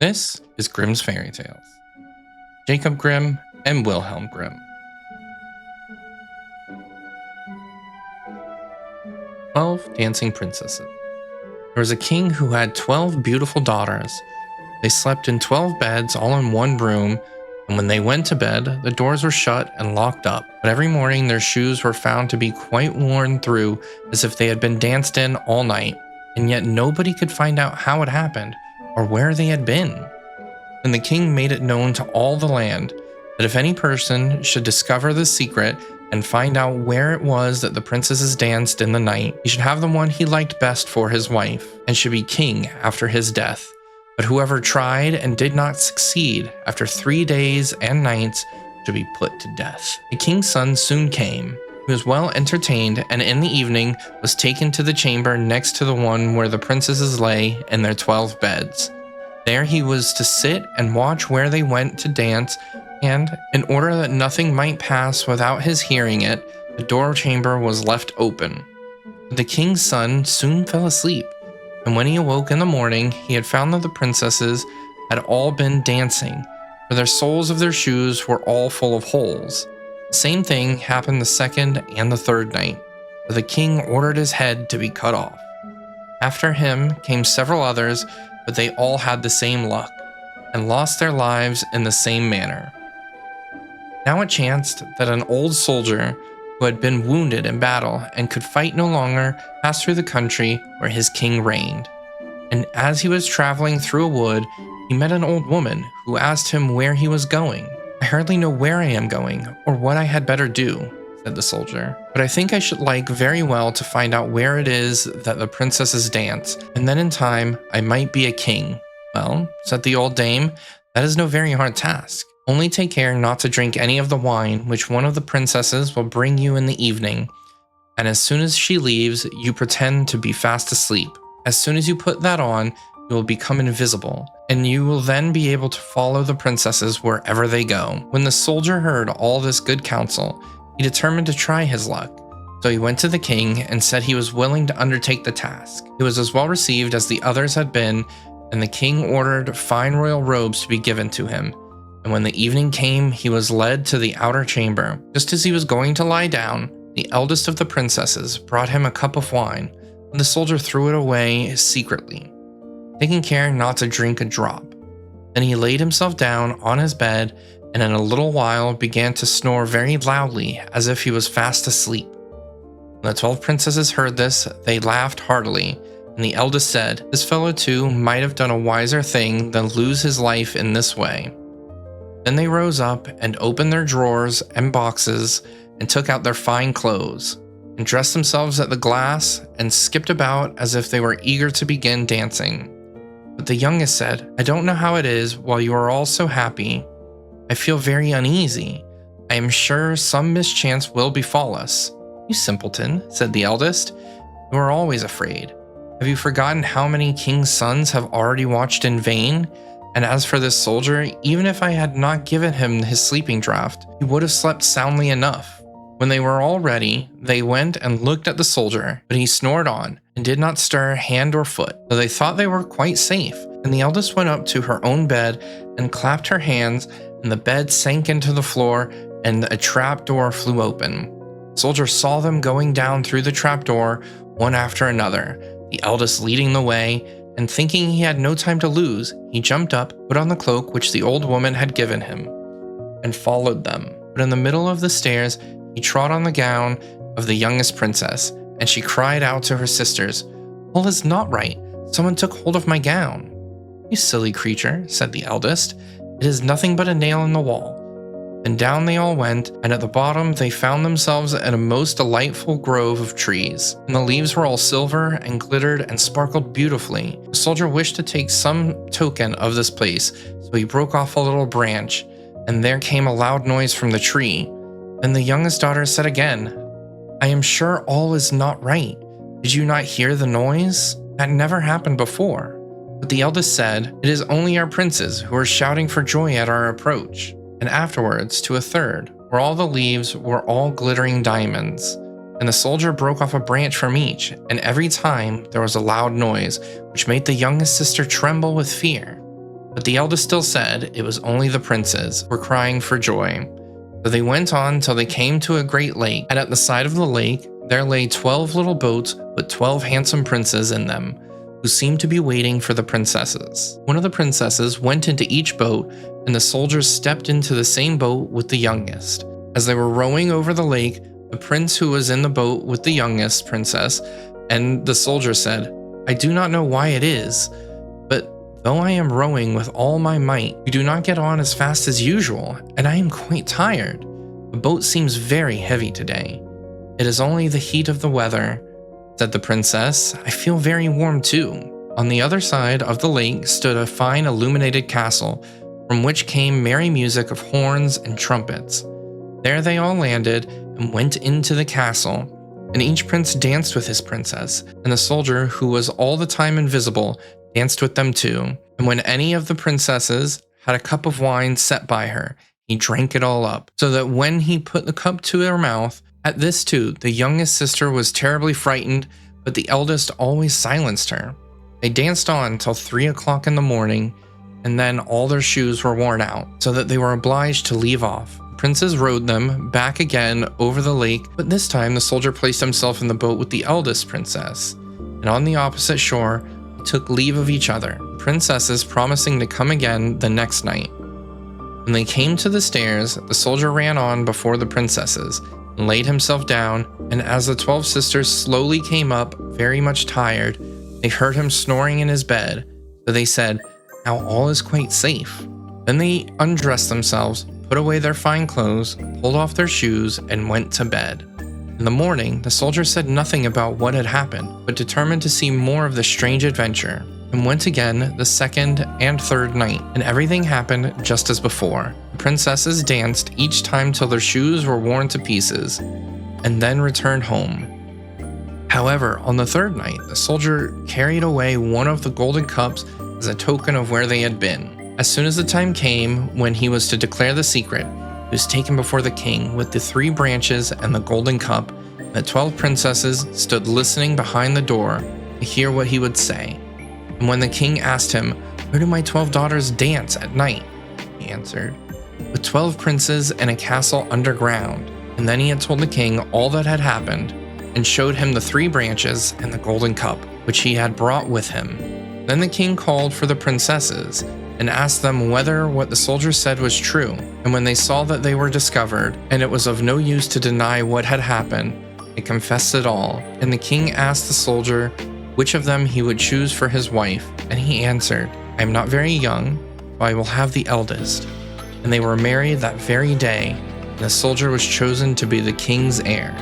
This is Grimm's Fairy Tales. Jacob Grimm and Wilhelm Grimm. 12 Dancing Princesses. There was a king who had 12 beautiful daughters. They slept in 12 beds all in one room, and when they went to bed, the doors were shut and locked up. But every morning their shoes were found to be quite worn through, as if they had been danced in all night, and yet nobody could find out how it happened or where they had been. And the king made it known to all the land that if any person should discover the secret and find out where it was that the princesses danced in the night, he should have the one he liked best for his wife, and should be king after his death. But whoever tried and did not succeed after 3 days and nights should be put to death. The king's son soon came. He was well entertained, and in the evening was taken to the chamber next to the one where the princesses lay in their 12 beds. There he was to sit and watch where they went to dance, and in order that nothing might pass without his hearing it, the door chamber was left open. But the king's son soon fell asleep, and when he awoke in the morning, he had found that the princesses had all been dancing, for their soles of their shoes were all full of holes. The same thing happened the second and the third night, for the king ordered his head to be cut off. After him came several others, but they all had the same luck, and lost their lives in the same manner. Now it chanced that an old soldier who had been wounded in battle and could fight no longer passed through the country where his king reigned. And as he was traveling through a wood, he met an old woman who asked him where he was going. "I hardly know where I am going, or what I had better do," said the soldier, "but I think I should like very well to find out where it is that the princesses dance, and then in time I might be a king." "Well," said the old dame, "that is no very hard task. Only take care not to drink any of the wine which one of the princesses will bring you in the evening, and as soon as she leaves, you pretend to be fast asleep. As soon as you put that on, you will become invisible, and you will then be able to follow the princesses wherever they go." When the soldier heard all this good counsel, he determined to try his luck. So he went to the king and said he was willing to undertake the task. He was as well received as the others had been, and the king ordered fine royal robes to be given to him. And when the evening came, he was led to the outer chamber. Just as he was going to lie down, the eldest of the princesses brought him a cup of wine, and the soldier threw it away secretly, taking care not to drink a drop. Then he laid himself down on his bed, and in a little while began to snore very loudly, as if he was fast asleep. When the 12 princesses heard this, they laughed heartily, and the eldest said, "This fellow too might have done a wiser thing than lose his life in this way." Then they rose up and opened their drawers and boxes and took out their fine clothes, and dressed themselves at the glass and skipped about as if they were eager to begin dancing. But the youngest said, "I don't know how it is, while you are all so happy, I feel very uneasy. I am sure some mischance will befall us." "You simpleton," said the eldest, "you are always afraid. Have you forgotten how many king's sons have already watched in vain? And as for this soldier, even if I had not given him his sleeping draught, he would have slept soundly enough." When they were all ready, they went and looked at the soldier, but he snored on, and did not stir hand or foot, so they thought they were quite safe. And the eldest went up to her own bed and clapped her hands, and the bed sank into the floor, and a trap door flew open. The soldier saw them going down through the trap door, one after another, the eldest leading the way, and thinking he had no time to lose, he jumped up, put on the cloak which the old woman had given him, and followed them. But in the middle of the stairs, he trod on the gown of the youngest princess, and she cried out to her sisters, "All is not right. Someone took hold of my gown." "You silly creature," said the eldest, "it is nothing but a nail in the wall." And down they all went, and at the bottom they found themselves in a most delightful grove of trees, and the leaves were all silver and glittered and sparkled beautifully. The soldier wished to take some token of this place, so he broke off a little branch, and there came a loud noise from the tree. Then the youngest daughter said again, "I am sure all is not right. Did you not hear the noise? That never happened before." But the eldest said, "It is only our princes who are shouting for joy at our approach." And afterwards to a third, where all the leaves were all glittering diamonds. And the soldier broke off a branch from each, and every time there was a loud noise, which made the youngest sister tremble with fear. But the eldest still said it was only the princes were crying for joy. So they went on till they came to a great lake, and at the side of the lake there lay 12 little boats with 12 handsome princes in them, who seemed to be waiting for the princesses. One of the princesses went into each boat, and the soldiers stepped into the same boat with the youngest. As they were rowing over the lake, the prince who was in the boat with the youngest princess and the soldier said, "I do not know why it is, but though I am rowing with all my might, you do not get on as fast as usual, and I am quite tired. The boat seems very heavy today." "It is only the heat of the weather," said the princess. "I feel very warm too." On the other side of the lake stood a fine illuminated castle, from which came merry music of horns and trumpets. There they all landed and went into the castle, and each prince danced with his princess, and the soldier, who was all the time invisible, danced with them too. And when any of the princesses had a cup of wine set by her, he drank it all up, so that when he put the cup to her mouth, at this too, the youngest sister was terribly frightened, but the eldest always silenced her. They danced on till 3 o'clock in the morning, and then all their shoes were worn out, so that they were obliged to leave off. The princes rowed them back again over the lake, but this time the soldier placed himself in the boat with the eldest princess, and on the opposite shore they took leave of each other, the princesses promising to come again the next night. When they came to the stairs, the soldier ran on before the princesses, and laid himself down, and as the 12 sisters slowly came up, very much tired, they heard him snoring in his bed, so they said, "Now all is quite safe." Then they undressed themselves, put away their fine clothes, pulled off their shoes, and went to bed. In the morning, the soldier said nothing about what had happened, but determined to see more of the strange adventure, and went again the second and third night, and everything happened just as before. The princesses danced each time till their shoes were worn to pieces, and then returned home. However, on the third night, the soldier carried away one of the golden cups as a token of where they had been. As soon as the time came when he was to declare the secret, he was taken before the king with the 3 branches and the golden cup. The 12 princesses stood listening behind the door to hear what he would say. And when the king asked him, "Where do my 12 daughters dance at night?" he answered, "With 12 princes in a castle underground." And then he had told the king all that had happened, and showed him the 3 branches and the golden cup, which he had brought with him. Then the king called for the princesses, and asked them whether what the soldier said was true. And when they saw that they were discovered, and it was of no use to deny what had happened, they confessed it all. And the king asked the soldier which of them he would choose for his wife, and he answered, "I am not very young, so I will have the eldest." And they were married that very day, and the soldier was chosen to be the king's heir.